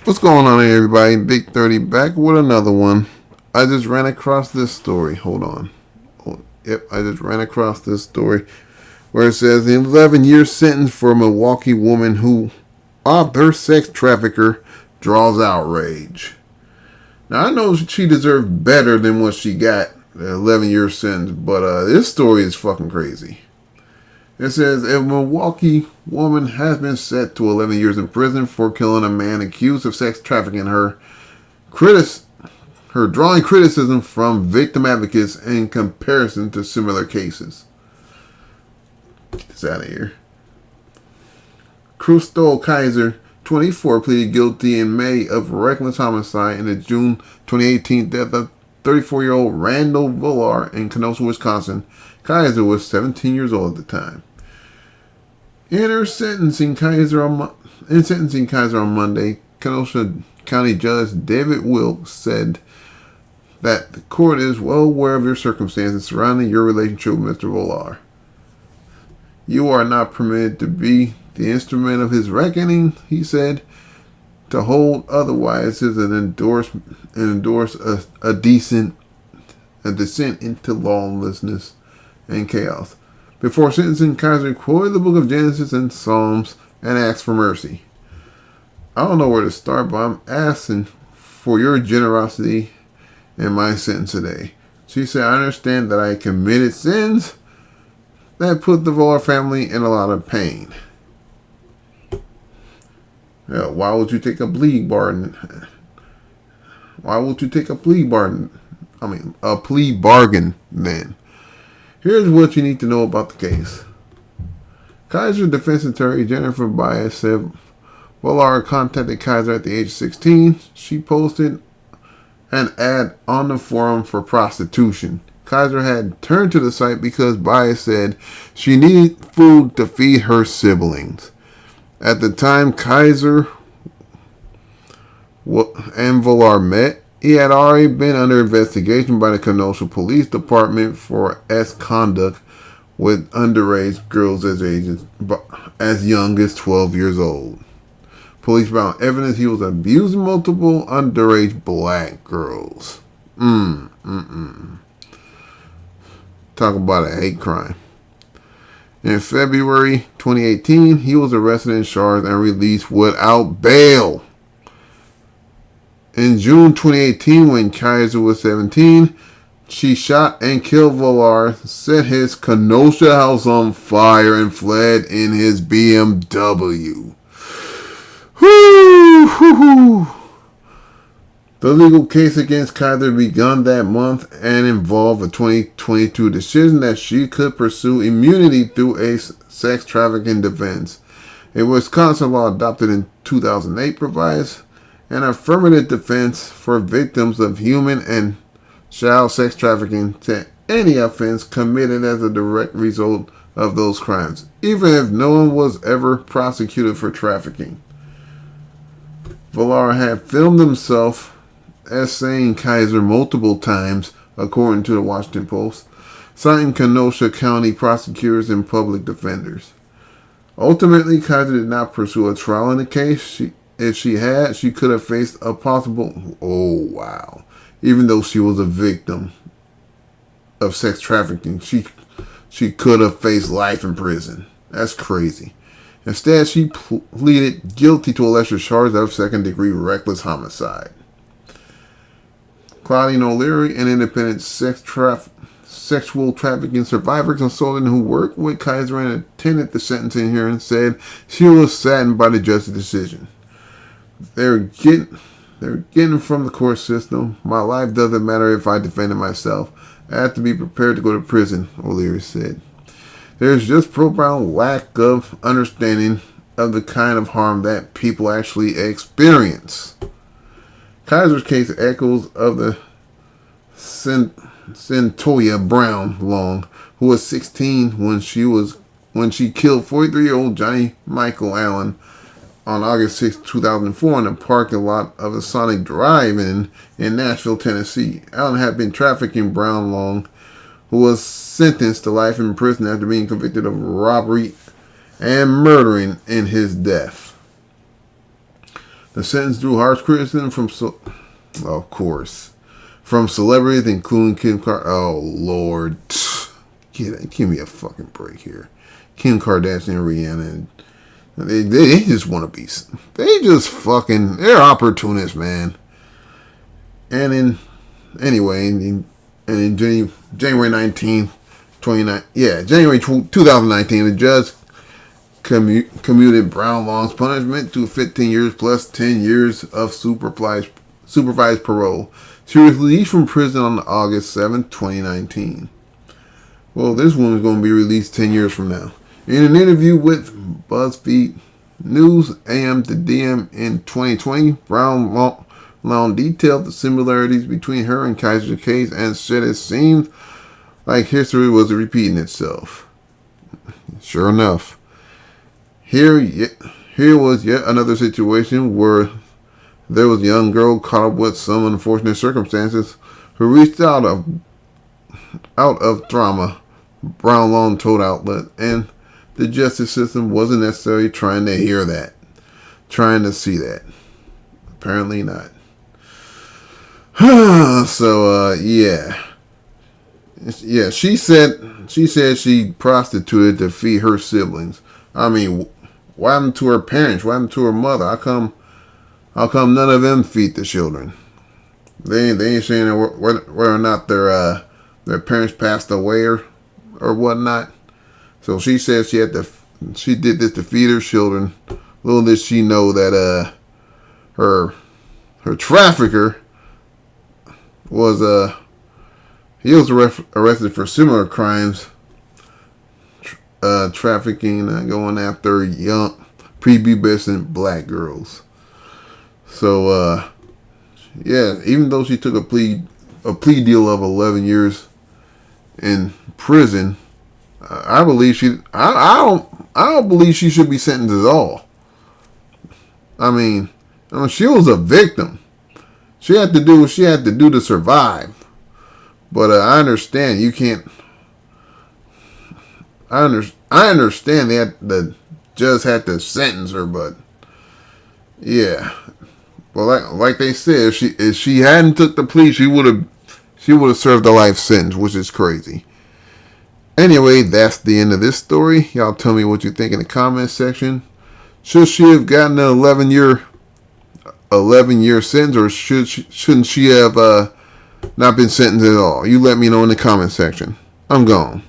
What's going on here, everybody? Big 30 back with another one. I just ran across this story. Hold on. Yep, I just ran across this story where it says an 11-year sentence for a Milwaukee woman who robbed her sex trafficker draws outrage. Now, I know she deserved better than what she got, the 11-year sentence, but this story is fucking crazy. It says a Milwaukee woman has been set to 11 years in prison for killing a man accused of sex trafficking her drawing criticism from victim advocates in comparison to similar cases. Get this out of here. Crystal Kaiser, 24, pleaded guilty in May of reckless homicide in the June 2018 death of 34-year-old Randall Villar in Kenosha, Wisconsin. Kaiser was 17 years old at the time. In sentencing Kaiser on Monday, Kenosha County Judge David Wilkes said that the court is well aware of your circumstances surrounding your relationship with Mr. Villar. You are not permitted to be the instrument of his reckoning, he said. To hold otherwise is an endorse a descent into lawlessness and chaos. Before sentencing, Kaiser quoted the book of Genesis and Psalms and asked for mercy. I don't know where to start, but I'm asking for your generosity in my sentence today. She said, I understand that I committed sins that put the Villar family in a lot of pain. Yeah, why would you take a plea bargain? Why would you take a plea bargain? A plea bargain then. Here's what you need to know about the case. Kaiser's defense attorney, Jennifer Bias, said Villar contacted Kaiser at the age of 16. She posted an ad on the forum for prostitution. Kaiser had turned to the site because Bias said she needed food to feed her siblings. At the time Kaiser and Villar met, he had already been under investigation by the Kenosha Police Department for conduct with underage girls as young as 12 years old. Police found evidence he was abusing multiple underage black girls. Talk about a hate crime. In February 2018, he was arrested and charged and released without bail. In June 2018, when Kaiser was 17, she shot and killed Villar, set his Kenosha house on fire, and fled in his BMW. The legal case against Kaiser began that month and involved a 2022 decision that she could pursue immunity through a sex trafficking defense. A Wisconsin law adopted in 2008 provides an affirmative defense for victims of human and child sex trafficking to any offense committed as a direct result of those crimes, even if no one was ever prosecuted for trafficking. Villar had filmed himself essaying Kaiser multiple times, according to the Washington Post, citing Kenosha County prosecutors and public defenders. Ultimately, Kaiser did not pursue a trial in the case. If she had, she could have faced a possible, even though she was a victim of sex trafficking, she could have faced life in prison. That's crazy. Instead, she pleaded guilty to a lesser charge of second-degree reckless homicide. Claudine O'Leary, an independent sexual trafficking survivor consultant who worked with Kaiser and attended the sentencing hearing, said she was saddened by the judge's decision. They're getting from the court system. My life doesn't matter if I defended myself. I have to be prepared to go to prison, O'Leary said. There's just profound lack of understanding of the kind of harm that people actually experience. Kaiser's case echoes of the Centoya Brown Long, who was 16 when she killed 43-year-old Johnny Michael Allen on August 6, 2004 in the parking lot of a Sonic Drive-In in Nashville, Tennessee. Allen had been trafficking Brown Long, who was sentenced to life in prison after being convicted of robbery and murdering in his death. The sentence drew harsh criticism from, of course, from celebrities including Kim Kardashian. Oh Lord, give me a fucking break here. Kim Kardashian, Rihanna, and they just want to be. They just fucking. They're opportunists, man. And in anyway, and in January 19th, January 2019, the judge commuted Brown Long's punishment to 15 years plus 10 years of supervised parole. She was released from prison on August 7, 2019. Well, this woman's going to be released 10 years from now. In an interview with BuzzFeed News AM to DM in 2020, Brown Long detailed the similarities between her and Kaiser's case and said it seemed like history was repeating itself. Sure enough. Here was yet another situation where there was a young girl caught up with some unfortunate circumstances who reached out of trauma, Brown Long told outlet, and the justice system wasn't necessarily trying to hear that, trying to see that. Apparently not. So, yeah. Yeah, she said she prostituted to feed her siblings. I mean, what happened to her parents? What happened to her mother? How come none of them feed the children? They ain't saying whether or not their parents passed away or whatnot. So she said she did this to feed her children. Little did she know that her trafficker was he was arrested for similar crimes, trafficking, going after young prepubescent black girls. So yeah, even though she took a plea deal of 11 years in prison, I don't believe she should be sentenced at all. I mean, she was a victim. She had to do what she had to do to survive. But I understand you can't. I understand that the judge had to sentence her, but yeah. Well, like they said, if she hadn't took the plea, she would have served a life sentence, which is crazy. Anyway, that's the end of this story. Y'all tell me what you think in the comment section. Should she have gotten an 11-year sentence, or shouldn't she have not been sentenced at all? You let me know in the comment section. I'm gone.